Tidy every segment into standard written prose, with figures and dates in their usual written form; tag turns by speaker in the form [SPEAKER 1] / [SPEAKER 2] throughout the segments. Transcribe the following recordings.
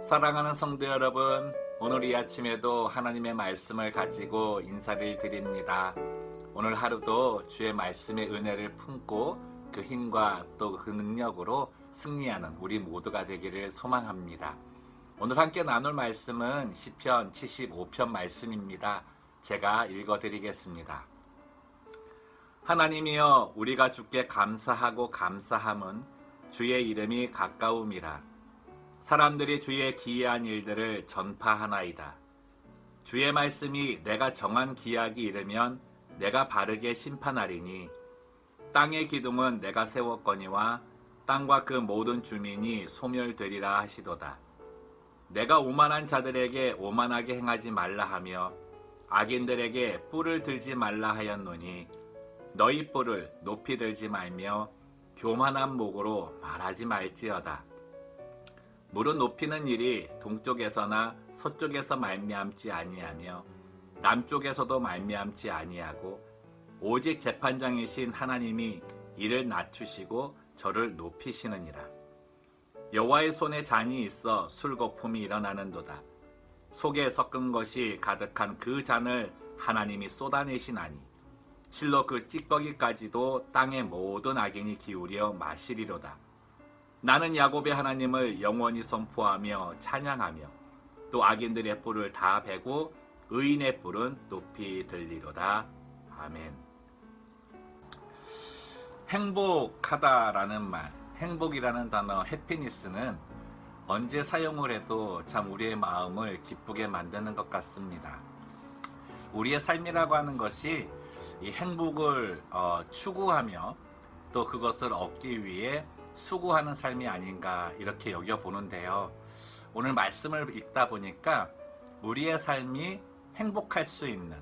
[SPEAKER 1] 사랑하는 성도 여러분, 오늘 이 아침에도 하나님의 말씀을 가지고 인사를 드립니다. 오늘 하루도 주의 말씀의 은혜를 품고 그 힘과 또 그 능력으로 승리하는 우리 모두가 되기를 소망합니다. 오늘 함께 나눌 말씀은 시편 75편 말씀입니다. 제가 읽어드리겠습니다. 하나님이여, 우리가 주께 감사하고 감사함은 주의 이름이 가까움이라. 사람들이 주의 기이한 일들을 전파하나이다. 주의 말씀이 내가 정한 기약이 이르면 내가 바르게 심판하리니 땅의 기둥은 내가 세웠거니와 땅과 그 모든 주민이 소멸되리라 하시도다. 내가 오만한 자들에게 오만하게 행하지 말라 하며 악인들에게 뿔을 들지 말라 하였노니 너희 뿔을 높이 들지 말며 교만한 목으로 말하지 말지어다. 무릎 높이는 일이 동쪽에서나 서쪽에서 말미암지 아니하며 남쪽에서도 말미암지 아니하고 오직 재판장이신 하나님이 이를 낮추시고 저를 높이시느니라. 여호와의 손에 잔이 있어 술거품이 일어나는도다. 속에 섞은 것이 가득한 그 잔을 하나님이 쏟아내시나니 실로 그 찌꺼기까지도 땅의 모든 악인이 기울여 마시리로다. 나는 야곱의 하나님을 영원히 선포하며 찬양하며 또 악인들의 뿔을 다 베고 의인의 뿔은 높이 들리로다. 아멘. 행복하다라는 말, 행복이라는 단어, 해피니스는 언제 사용을 해도 참 우리의 마음을 기쁘게 만드는 것 같습니다. 우리의 삶이라고 하는 것이 이 행복을 추구하며 또 그것을 얻기 위해 수고하는 삶이 아닌가 이렇게 여겨보는데요. 오늘 말씀을 읽다 보니까 우리의 삶이 행복할 수 있는,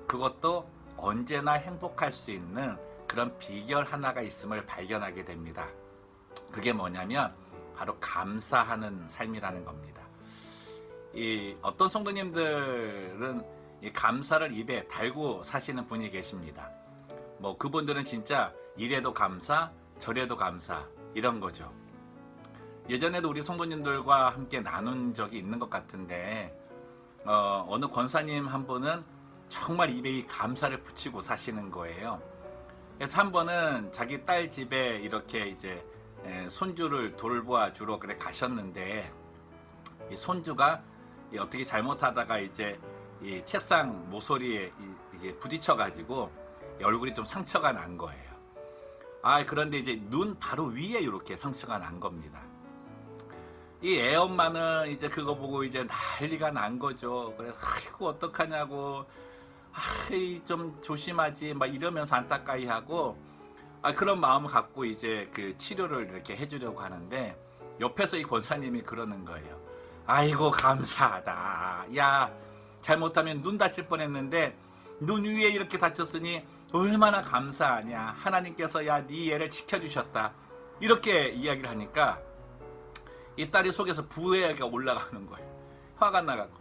[SPEAKER 1] 그것도 언제나 행복할 수 있는 그런 비결 하나가 있음을 발견하게 됩니다. 그게 뭐냐면 바로 감사하는 삶이라는 겁니다. 이 어떤 성도님들은 이 감사를 입에 달고 사시는 분이 계십니다. 뭐 그분들은 진짜 이래도 감사, 저래도 감사 이런 거죠. 예전에도 우리 성도님들과 함께 나눈 적이 있는 것 같은데 어느 권사님 한 분은 정말 입에 이 감사를 붙이고 사시는 거예요. 그래서 한 번은 자기 딸 집에 이렇게 이제 손주를 돌보아 주러 그래 가셨는데 이 손주가 어떻게 잘못하다가 이제 이 책상 모서리에 이게 부딪혀 가지고 얼굴이 좀 상처가 난 거예요. 그런데 이제 눈 바로 위에 이렇게 상처가 난 겁니다. 이 애엄마는 이제 그거 보고 이제 난리가 난 거죠. 그래서 아이고 어떡하냐고, 좀 조심하지 막 이러면서 안타까이 하고 그런 마음을 갖고 이제 그 치료를 이렇게 해주려고 하는데 옆에서 이 권사님이 그러는 거예요. 아이고 감사하다. 야, 잘못하면 눈 다칠 뻔했는데 눈 위에 이렇게 다쳤으니 얼마나 감사하냐. 하나님께서 야, 네 애를 지켜주셨다. 이렇게 이야기를 하니까 이 딸이 속에서 부해가 올라가는 거예요. 화가 나가고.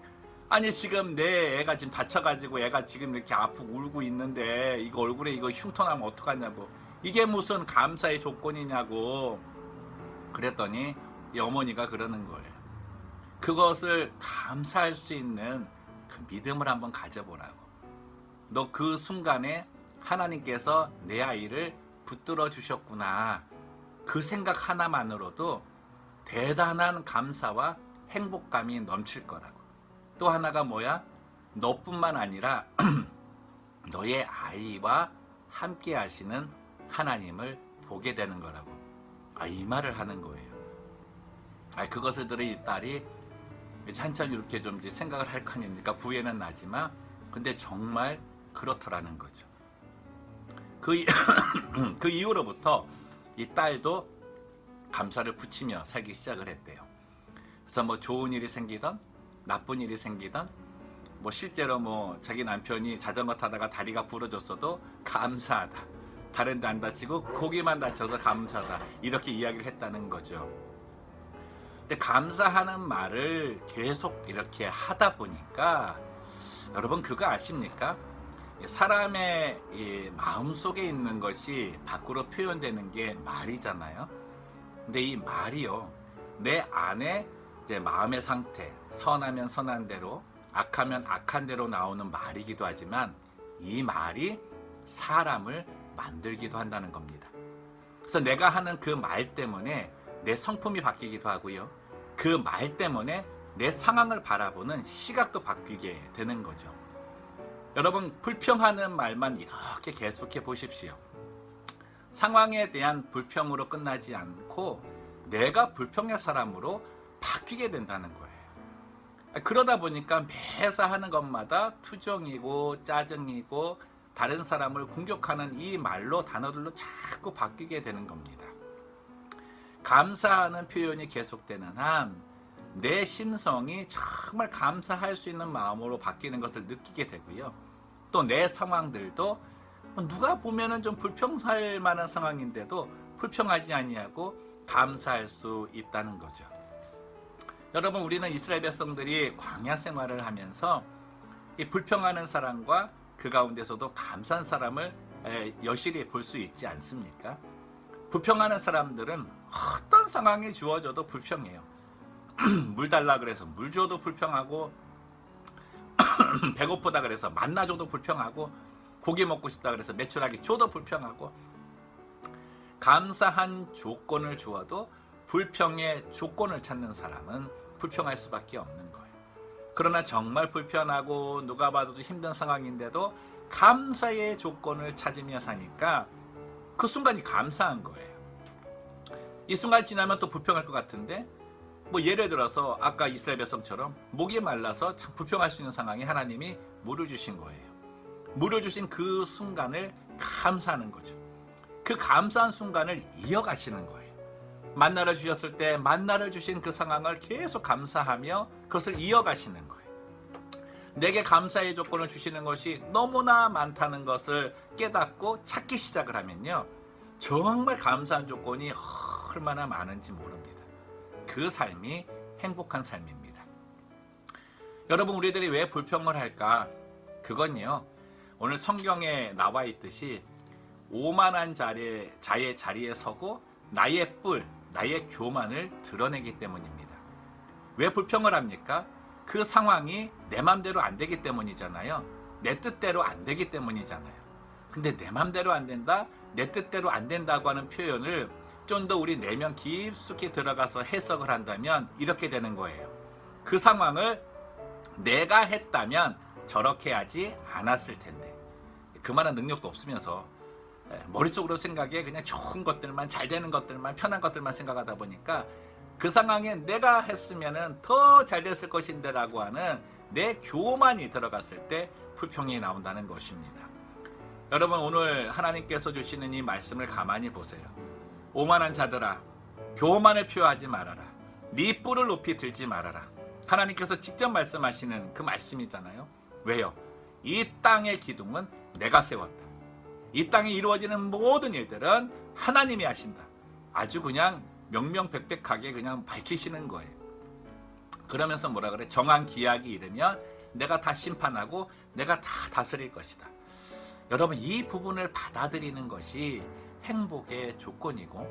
[SPEAKER 1] 아니 지금 내 애가 지금 다쳐가지고 애가 지금 이렇게 아프고 울고 있는데 이거 얼굴에 이거 흉터나면 어떡하냐고. 이게 무슨 감사의 조건이냐고. 그랬더니 이 어머니가 그러는 거예요. 그것을 감사할 수 있는 그 믿음을 한번 가져보라고. 너 그 순간에 하나님께서 내 아이를 붙들어 주셨구나. 그 생각 하나만으로도 대단한 감사와 행복감이 넘칠 거라고. 또 하나가 뭐야? 너뿐만 아니라 너의 아이와 함께 하시는 하나님을 보게 되는 거라고. 이 말을 하는 거예요. 그것을 들은 이 딸이 한참 이렇게 좀 이제 생각을 할 거 아닙니까? 부해는 나지만 근데 정말 그렇더라는 거죠. 그 이후로부터 이 딸도 감사를 붙이며 살기 시작을 했대요. 그래서 뭐 좋은 일이 생기던 나쁜 일이 생기던 뭐 실제로 뭐 자기 남편이 자전거 타다가 다리가 부러졌어도 감사하다. 다른 데 안 다치고 거기만 다쳐서 감사하다. 이렇게 이야기를 했다는 거죠. 근데 감사하는 말을 계속 이렇게 하다 보니까 여러분 그거 아십니까? 사람의 이 마음속에 있는 것이 밖으로 표현되는 게 말이잖아요. 근데 이 말이요, 내 안에 이제 마음의 상태, 선하면 선한 대로, 악하면 악한 대로 나오는 말이기도 하지만 이 말이 사람을 만들기도 한다는 겁니다. 그래서 내가 하는 그 말 때문에 내 성품이 바뀌기도 하고요. 그 말 때문에 내 상황을 바라보는 시각도 바뀌게 되는 거죠. 여러분, 불평하는 말만 이렇게 계속해 보십시오. 상황에 대한 불평으로 끝나지 않고 내가 불평의 사람으로 바뀌게 된다는 거예요. 그러다 보니까 매사 하는 것마다 투정이고 짜증이고 다른 사람을 공격하는 이 말로, 단어들로 자꾸 바뀌게 되는 겁니다. 감사하는 표현이 계속되는 한 내 심성이 정말 감사할 수 있는 마음으로 바뀌는 것을 느끼게 되고요. 또 내 상황들도 누가 보면은 좀 불평할 만한 상황인데도 불평하지 아니하고 감사할 수 있다는 거죠. 여러분, 우리는 이스라엘 백성들이 광야 생활을 하면서 이 불평하는 사람과 그 가운데서도 감사한 사람을 여실히 볼 수 있지 않습니까? 불평하는 사람들은 어떤 상황이 주어져도 불평해요. 물 달라 그래서 물 줘도 불평하고, 배고프다 그래서 만나 줘도 불평하고, 고기 먹고 싶다 그래서 메추라기 줘도 불평하고, 감사한 조건을 주어도 불평의 조건을 찾는 사람은 불평할 수밖에 없는 거예요. 그러나 정말 불편하고 누가 봐도 힘든 상황인데도 감사의 조건을 찾으며 사니까 그 순간이 감사한 거예요. 이 순간 지나면 또 불평할 것 같은데, 뭐 예를 들어서 아까 이스라엘 백성처럼 목이 말라서 참 불평할 수 있는 상황에 하나님이 물을 주신 거예요. 물을 주신 그 순간을 감사하는 거죠. 그 감사한 순간을 이어가시는 거예요. 만나를 주셨을 때 만나를 주신 그 상황을 계속 감사하며 그것을 이어가시는 거예요. 내게 감사의 조건을 주시는 것이 너무나 많다는 것을 깨닫고 찾기 시작을 하면요, 정말 감사한 조건이 얼마나 많은지 모릅니다. 그 삶이 행복한 삶입니다. 여러분, 우리들이 왜 불평을 할까? 그건요, 오늘 성경에 나와 있듯이 오만한 자의 자리에 서고 나의 뿔, 나의 교만을 드러내기 때문입니다. 왜 불평을 합니까? 그 상황이 내 맘대로 안 되기 때문이잖아요. 내 뜻대로 안 되기 때문이잖아요. 근데 내 맘대로 안 된다, 내 뜻대로 안 된다고 하는 표현을 좀 더 우리 내면 깊숙이 들어가서 해석을 한다면 이렇게 되는 거예요. 그 상황을 내가 했다면 저렇게 하지 않았을 텐데, 그만한 능력도 없으면서 머릿속으로 생각에 그냥 좋은 것들만, 잘 되는 것들만, 편한 것들만 생각하다 보니까 그 상황에 내가 했으면 더 잘 됐을 것인데 라고 하는 내 교만이 들어갔을 때 불평이 나온다는 것입니다. 여러분, 오늘 하나님께서 주시는 이 말씀을 가만히 보세요. 오만한 자들아, 교만을 표하지 말아라. 네 뿔을 높이 들지 말아라. 하나님께서 직접 말씀하시는 그 말씀이잖아요. 왜요? 이 땅의 기둥은 내가 세웠다. 이 땅에 이루어지는 모든 일들은 하나님이 하신다. 아주 그냥 명명백백하게 그냥 밝히시는 거예요. 그러면서 뭐라 그래? 정한 기약이 이르면 내가 다 심판하고 내가 다 다스릴 것이다. 여러분, 이 부분을 받아들이는 것이 행복의 조건이고,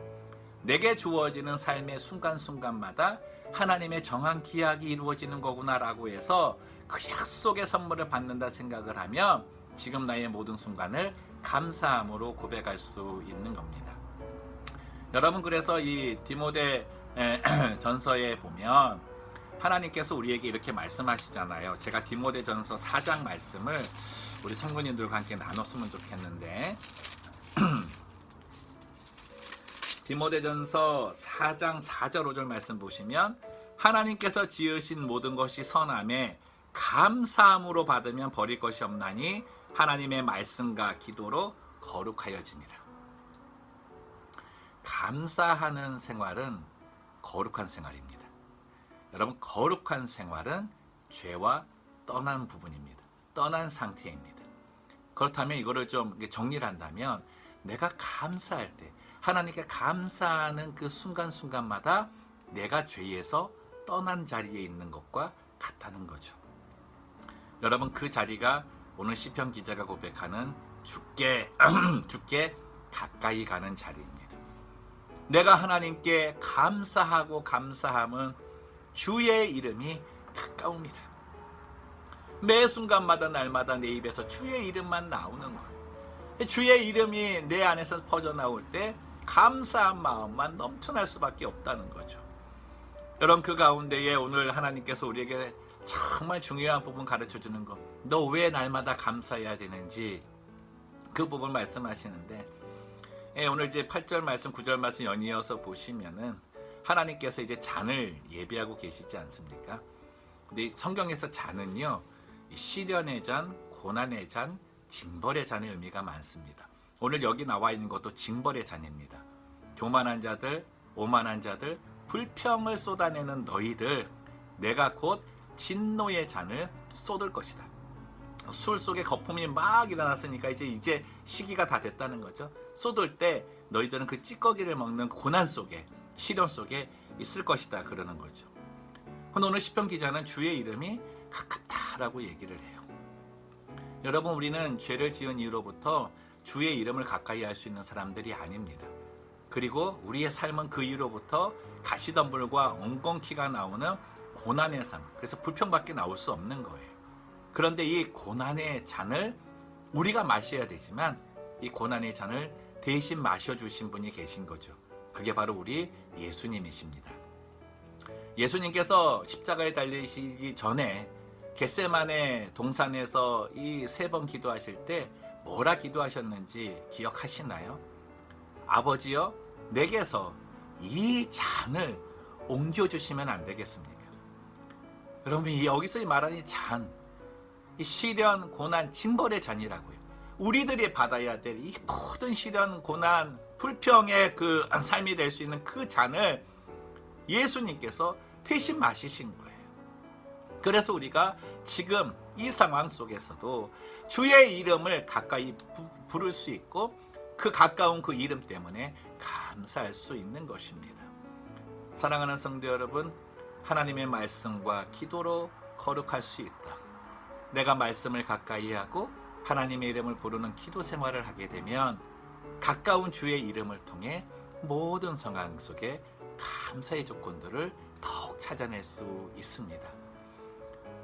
[SPEAKER 1] 내게 주어지는 삶의 순간순간마다 하나님의 정한 기약이 이루어지는 거구나라고 해서 그 약속의 선물을 받는다 생각을 하면 지금 나의 모든 순간을 감사함으로 고백할 수 있는 겁니다. 여러분, 그래서 이 디모데 전서에 보면 하나님께서 우리에게 이렇게 말씀하시잖아요. 제가 디모데 전서 4장 말씀을 우리 성도님들과 함께 나눴으면 좋겠는데, 디모데전서 4장 4절 5절 말씀 보시면 하나님께서 지으신 모든 것이 선함에 감사함으로 받으면 버릴 것이 없나니 하나님의 말씀과 기도로 거룩하여짐이라. 감사하는 생활은 거룩한 생활입니다. 여러분, 거룩한 생활은 죄와 떠난 부분입니다. 떠난 상태입니다. 그렇다면 이거를 좀 정리를 한다면, 내가 감사할 때, 하나님께 감사하는 그 순간순간마다 내가 죄에서 떠난 자리에 있는 것과 같다는 거죠. 여러분, 그 자리가 오늘 시편 기자가 고백하는 죽게 가까이 가는 자리입니다. 내가 하나님께 감사하고 감사함은 주의 이름이 가까웁니다. 매 순간마다 날마다 내 입에서 주의 이름만 나오는 거예요. 주의 이름이 내 안에서 퍼져나올 때 감사한 마음만 넘쳐날 수밖에 없다는 거죠. 여러분, 그 가운데에 오늘 하나님께서 우리에게 정말 중요한 부분 가르쳐주는 것, 너 왜 날마다 감사해야 되는지 그 부분 말씀하시는데, 오늘 이제 8절 말씀 9절 말씀 연이어서 보시면은 하나님께서 이제 잔을 예비하고 계시지 않습니까? 근데 성경에서 잔은요, 시련의 잔, 고난의 잔, 징벌의 잔의 의미가 많습니다. 오늘 여기 나와 있는 것도 징벌의 잔입니다. 교만한 자들, 오만한 자들, 불평을 쏟아내는 너희들, 내가 곧 진노의 잔을 쏟을 것이다. 술 속에 거품이 막 일어났으니까 이제 시기가 다 됐다는 거죠. 쏟을 때 너희들은 그 찌꺼기를 먹는 고난 속에, 시련 속에 있을 것이다, 그러는 거죠. 오늘 시편 기자는 주의 이름이 가깝다라고 얘기를 해요. 여러분, 우리는 죄를 지은 이후로부터 주의 이름을 가까이 할 수 있는 사람들이 아닙니다. 그리고 우리의 삶은 그 이후로부터 가시덤불과 엉겅퀴가 나오는 고난의 삶, 그래서 불평밖에 나올 수 없는 거예요. 그런데 이 고난의 잔을 우리가 마셔야 되지만 이 고난의 잔을 대신 마셔주신 분이 계신 거죠. 그게 바로 우리 예수님이십니다. 예수님께서 십자가에 달리시기 전에 겟세마네 동산에서 이 3번 기도하실 때 뭐라 기도하셨는지 기억하시나요? 아버지여, 내게서 이 잔을 옮겨주시면 안 되겠습니까? 여러분, 여기서 말하는 이 잔, 이 시련, 고난, 징벌의 잔이라고요. 우리들이 받아야 될 이 모든 시련, 고난, 불평의 그 삶이 될 수 있는 그 잔을 예수님께서 대신 마시신 거예요. 그래서 우리가 지금 이 상황 속에서도 주의 이름을 가까이 부를 수 있고 그 가까운 그 이름 때문에 감사할 수 있는 것입니다. 사랑하는 성도 여러분, 하나님의 말씀과 기도로 거룩할 수 있다. 내가 말씀을 가까이 하고 하나님의 이름을 부르는 기도 생활을 하게 되면 가까운 주의 이름을 통해 모든 상황 속에 감사의 조건들을 더욱 찾아낼 수 있습니다.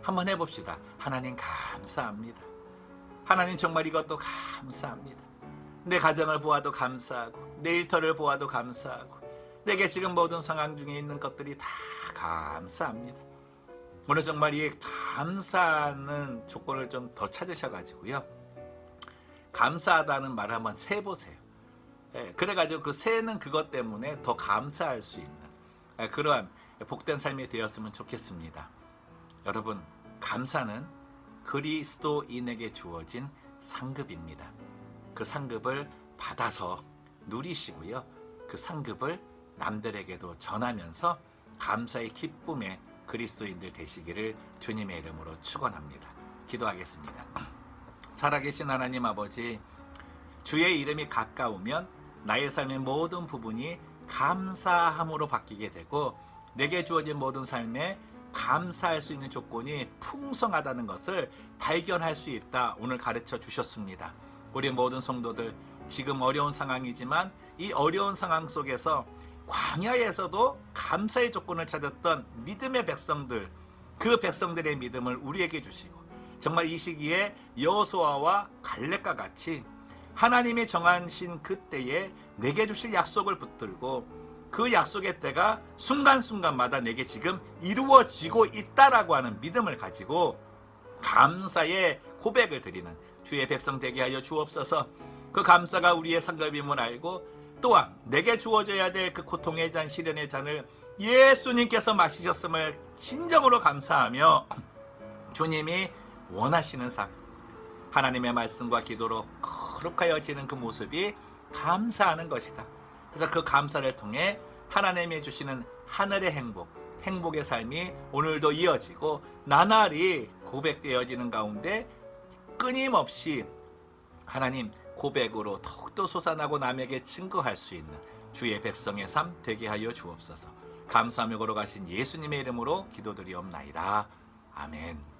[SPEAKER 1] 한번 해봅시다. 하나님 감사합니다. 하나님 정말 이것도 감사합니다. 내 가정을 보아도 감사하고 내 일터를 보아도 감사하고 내게 지금 모든 상황 중에 있는 것들이 다 감사합니다. 오늘 정말 이 감사하는 조건을 좀 더 찾으셔가지고요, 감사하다는 말을 한번 세보세요. 그래가지고 그 세는 그것 때문에 더 감사할 수 있는 그러한 복된 삶이 되었으면 좋겠습니다. 여러분, 감사는 그리스도인에게 주어진 상급입니다. 그 상급을 받아서 누리시고요, 그 상급을 남들에게도 전하면서 감사의 기쁨에 그리스도인들 되시기를 주님의 이름으로 축원합니다. 기도하겠습니다. 살아계신 하나님 아버지, 주의 이름이 가까우면 나의 삶의 모든 부분이 감사함으로 바뀌게 되고 내게 주어진 모든 삶에 감사할 수 있는 조건이 풍성하다는 것을 발견할 수 있다, 오늘 가르쳐 주셨습니다. 우리 모든 성도들, 지금 어려운 상황이지만 이 어려운 상황 속에서 광야에서도 감사의 조건을 찾았던 믿음의 백성들, 그 백성들의 믿음을 우리에게 주시고 정말 이 시기에 여호수아와 갈렙과 같이 하나님이 정하신 그때에 내게 주실 약속을 붙들고 그 약속의 때가 순간순간마다 내게 지금 이루어지고 있다라고 하는 믿음을 가지고 감사의 고백을 드리는 주의 백성 되게 하여 주옵소서. 그 감사가 우리의 상급임을 알고 또한 내게 주어져야 될 그 고통의 잔, 시련의 잔을 예수님께서 마시셨음을 진정으로 감사하며 주님이 원하시는 삶, 하나님의 말씀과 기도로 거룩하여지는 그 모습이 감사하는 것이다. 그래서 그 감사를 통해 하나님이 주시는 하늘의 행복, 행복의 삶이 오늘도 이어지고 나날이 고백되어지는 가운데 끊임없이 하나님 고백으로 더욱더 솟아나고 남에게 증거할 수 있는 주의 백성의 삶 되게 하여 주옵소서. 감사하며 걸어가신 예수님의 이름으로 기도드리옵나이다. 아멘.